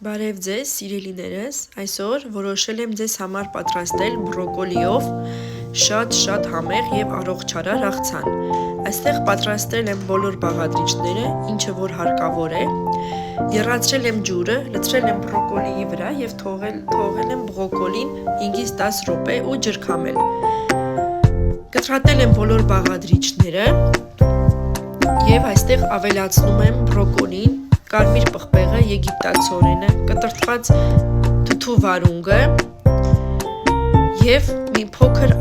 Բարև ձեզ, սիրելիներս, այսօր որոշել եմ ձեզ համար պատրաստել բրոկոլիով շատ համեղ և առողջարար աղցան։ Այստեղ պատրաստել եմ բոլոր բաղադրիչները, ինչը որ հարկավոր է։ Եռացրել եմ ջուրը, լցրել եմ բրոկոլիի վրա և թողել եմ բրոկոլին 5-ից 10 րոպե ու ջրքամել։ Կտրատել եմ բոլոր բաղադրիչները և այստեղ ավելացնում եմ բրոկոլին, կարմիր պղպեղը, եգիպտացորենը, կտրտված թթու վարունգը և մի փոքր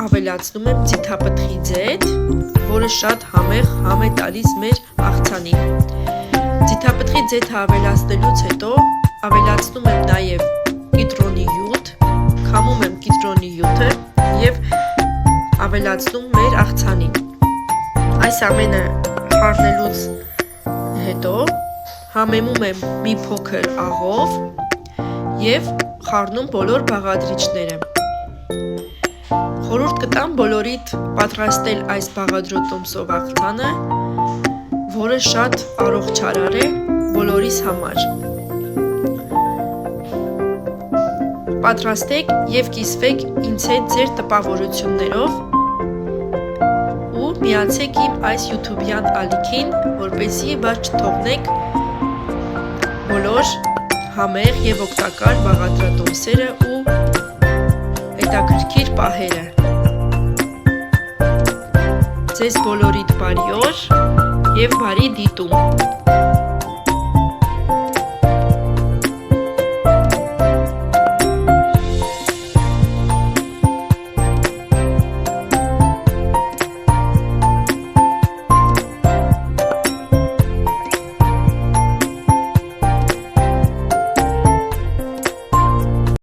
ավելացնում եմ ձիթապտղի ձեթ, որը շատ համեղ համ է տալիս մեր աղցանին։ Ձիթապտղի ձեթը ավելացնելուց հետո ավելացնում եմ նաև կիտրոնի յուտ, քամում եմ կիտրոնի յուտը և ավելացնում մեր աղցանին։ Այս ամենը խառնելուց հետո համեմում եմ մի փոքր աղով և խառնում բոլոր բաղադրիչները։ Խորհուրդ կտամ բոլորիդ պատրաստել այս բաղադրոտոմսով աղցանը, որը շատ առողջարար է բոլորիս համար։ Պատրաստեք և կիսվեք ինձ հետ ձեր տպավորություններով ու միացեք իմ այս յութուբյան ալիքին, որպեսզի բաց չթողնեք բոլոր համեղ և օգտակար բաղադրատոմսերը ու հետաքրքիր պահերը։ Ձեզ բոլորիդ բարի օր և բարի դիտում։